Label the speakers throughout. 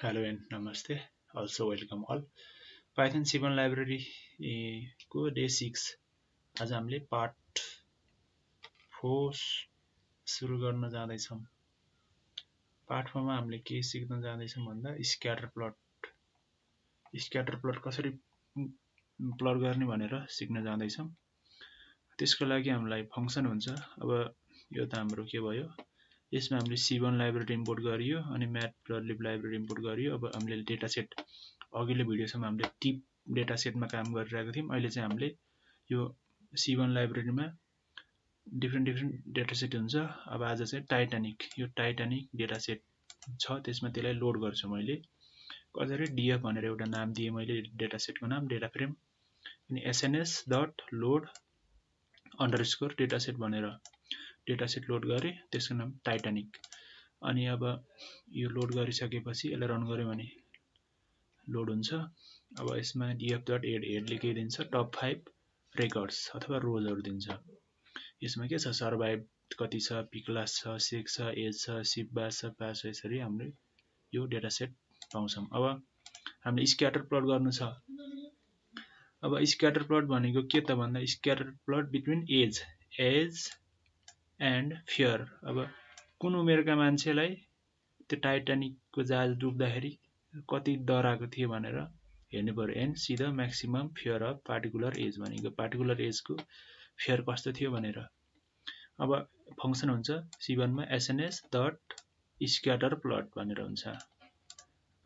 Speaker 1: Hello and namaste. Also welcome all. Python Seaborn Library को day 6 आज हामीले part 4 सुरु गर्न जाँदैछौँ। पार्ट 4 मा हामीले के सिक्न जाँदैछौँ भन्दा स्क्याटर प्लट कसरी प्लट गर्ने भनेर सिक्न जाँदैछौँ। त्यसको लागि हामीलाई फंक्सन हुन्छ। अब यो त हाम्रो के भयो, यसमा हामीले Seaborn लाइब्रेरी इम्पोर्ट गरियो अनि म्याटप्लटलिब लाइब्रेरी इम्पोर्ट गरियो। अब हामीले डेटा सेट अघिल्लो भिडियोसम्म हामीले टिप डेटा सेटमा काम गरिरहेको थियौँ। अहिले चाहिँ हामीले यो Seaborn लाइब्रेरीमा डिफ्रेन्ट डेटा सेट हुन्छ। अब आज चाहिँ टाइटानिक डेटा सेट छ, त्यसमा त्यसलाई लोड गर्छु मैले। कसरी डीएफ भनेर एउटा नाम दिए मैले, डेटा सेटको नाम डेटा फ्रेम, अनि SNS dot load underscore data set भनेर डेटा सेट लोड गरे, त्यसको नाम टाइटानिक। अनि अब यो लोड गरिसकेपछि यसलाई रन गर्यो भने लोड हुन्छ। अब यसमा df.add हेडले के दिन्छ, टप 5 रेकर्ड्स अथवा रोजहरु दिन्छ। यसमा के छ, सर्भाइभ कति छ, पी क्लास छ, सेक्स छ, एज छ, सिप बास छ, पास छ, यसरी हामीले यो डेटा सेट पाउँछौँ। अब हामीले स्क्याटर प्लट गर्नु छ। अब स्क्याटर प्लट भनेको के त भन्दा, scatter plot between age and fear. अब कुन उमेरका मान्छेलाई त्यो टाइटानिकको जहाज डुब्दाखेरि कति डराएको थियो भनेर हेर्नु पर्यो। And see the maximum fear of particular age भनेको पार्टिकुलर एजको फियर कस्तो थियो भनेर। अब फंक्सन हुन्छ C1 मा एसएनएस डट स्क्याटर प्लट भनेर हुन्छ।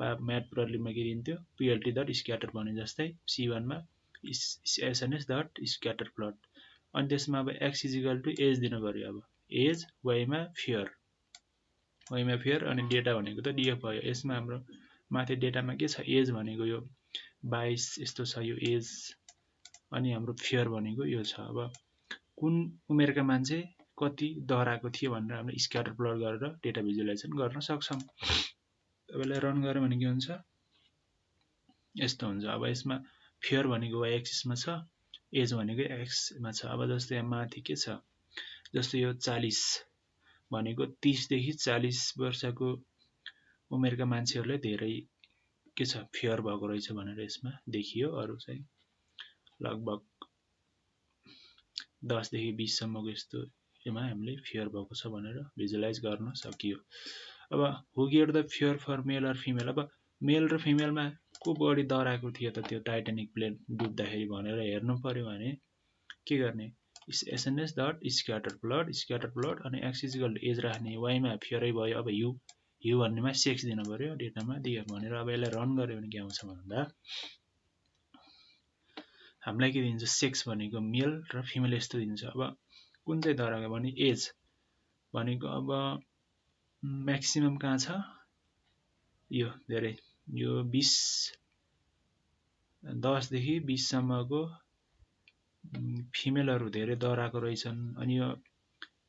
Speaker 1: म्याटप्लटलिबमा के दिन्थ्यो, पीएलटी डट स्क्याटर भने जस्तै C1 मा एसएनएस डट स्क्याटर प्लट। अनि त्यसमा अब x इजिकल टु एज दिनु पर्यो। अब एज, वाइमा फियर अनि डेटा भनेको त डीएफ भयो। यसमा हाम्रो माथि डेटामा के छ, एज भनेको यो 22 यस्तो छ यो एज, अनि हाम्रो फियर भनेको यो छ। अब कुन उमेरका मान्छे कति डराएको थियो भनेर हामीले स्क्याटर प्लट गरेर डेटा भिजुअलाइजेसन गर्न सक्छौँ। तपाईँलाई रन गर्यो भने के हुन्छ, यस्तो हुन्छ। अब यसमा फियर भनेको y एक्सिसमा छ, एज भनेको एक्समा छ। अब जस्तै यहाँ माथि के छ, जस्तो यो 40 भनेको 30 देखि 40 वर्षको उमेरका मान्छेहरूलाई धेरै के छ, फियर भएको रहेछ भनेर यसमा देखियो। अरु चाहिँ लगभग 10 देखि 20 सम्मको यस्तो यसमा हामीले फियर भएको छ भनेर भिजुअलाइज गर्न सकियो। अब who get the fear for male or female. अब मेल र फिमेलमा को बढी डराएको थियो त त्यो टाइटानिक प्लेन डुब्दाखेरि भनेर हेर्नु पर्यो भने के गर्ने, एसएनएस डट स्क्याटर प्लट अनि एक्स इजिकल टु एज राख्ने, वाइमा फियरै भयो। अब यु भन्नेमा सेक्स दिनु पर्यो, डेटामा डीएफ भनेर। अब यसलाई रन गर्यो भने के आउँछ भन्दा, हामीलाई के दिन्छ, सेक्स भनेको मेल र फिमेल यस्तो दिन्छ। अब कुन चाहिँ डराएको भने एज भनेको अब म्याक्सिमम कहाँ छ, यो धेरै यो 10 देखि 20 सम्मको फिमेलहरु धेरै डराएको रहेछन्। अनि यो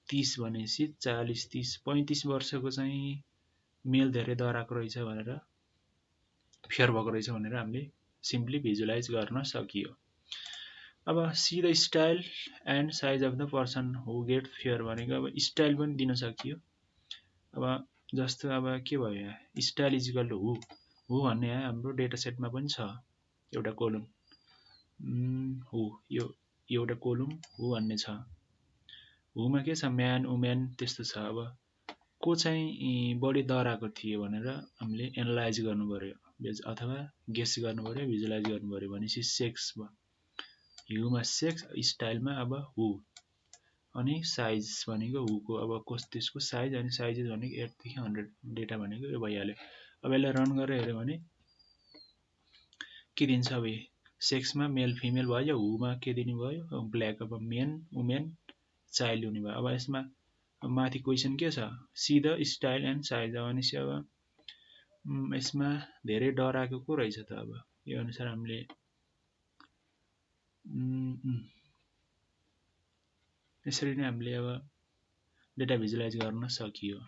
Speaker 1: 30 भनेपछि 40 30 35 वर्षको चाहिँ मेल धेरै डराएको रहेछ भनेर, फियर भएको रहेछ भनेर हामीले सिम्पली भिजुअलाइज गर्न सकियो। अब see the style and size of the person who get fear भनेको अब स्टाइल पनि दिन सकियो। अब जस्तो अब के भयो, यहाँ स्टाइल इजिकल टु हु भन्ने हाम्रो डेटा सेटमा पनि छ एउटा कोलम, हु यो एउटा कोलम हु भन्ने छ। हुमा के छ, म्यान वुमेन त्यस्तो छ। अब को चाहिँ बढी डराएको थियो भनेर हामीले एनालाइज गर्नु पर्यो अथवा गेस गर्नु पर्यो, भिजुअलाइज गर्नु पर्यो भनेपछि सेक्स भयो। ह्युमा सेक्स, स्टाइलमा अब हु, अनि साइज भनेको हुको अब त्यसको साइज, अनि साइज भनेको 8 देखि 100, डेटा भनेको यो भइहाल्यो। अब यसलाई रन गरेर हेर्यो भने के दिन्छ, अब सेक्समा मेल फिमेल भयो, हुमा के दिनु भयो, ब्ल्याक। अब मेन वुमेन चाइल्ड हुने भयो। अब यसमा माथि क्वेसन के छ, C the style and size. भनेपछि अब यसमा धेरै डराएको को रहेछ त। अब यो अनुसार हामीले यसरी नै हामीले अब डेटा भिजुअलाइज गर्न सकियो।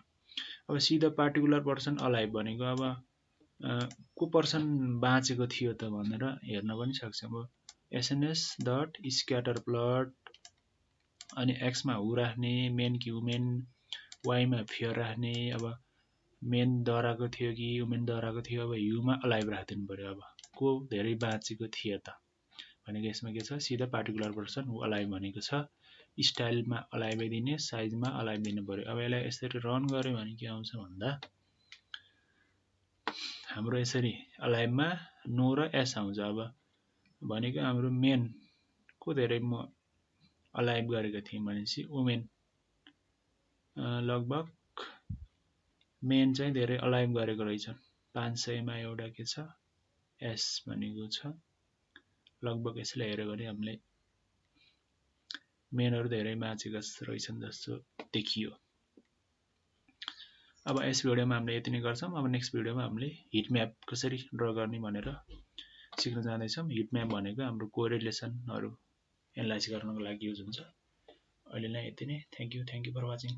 Speaker 1: अब see the particular person alive भनेको अब को पर्सन बाँचेको थियो त भनेर हेर्न पनि सक्छौँ। अब एसएनएस डट स्क्याटर प्लट, अनि एक्समा हु राख्ने, मेन कि वुमेन, वाइमा फियर राख्ने। अब मेन दराको थियो कि वुमेन दराको थियो, अब ह्युमा अलाइभ राखिदिनु पर्यो। अब को धेरै बाँचेको थियो त भनेको यसमा के छ, सिधा पार्टिकुलर पर्सन हु अलाइभ भनेको छ, स्टाइलमा अलाइभै दिने, साइजमा अलाइभ दिनु पर्यो। अब यसलाई यसरी रन गर्यो भने के आउँछ भन्दा हाम्रो यसरी अलाइभमा नो र एस आउँछ। अब भनेको हाम्रो मेन को धेरै म अलाइभ गरेको थिएँ भनेपछि वुमेन लगभग मेन चाहिँ धेरै अलाइभ गरेको रहेछन्। 500 मा एउटा के छ एस भनेको छ, लगभग यसलाई हेर्यो भने हामीले मेनहरु धेरै बाँचेका रहेछन् जस्तो देखियो। अब यस भिडियोमा हामीले यति नै गर्छौं। अब नेक्स्ट भिडियोमा हामीले हिट म्याप कसरी ड्रा गर्ने भनेर सिक्न जाँदैछौं। हिट म्याप भनेको हाम्रो कोरिलेसनहरु एनालाइज गर्नको लागि युज हुन्छ। अहिलेलाई यति नै। Thank you for watching.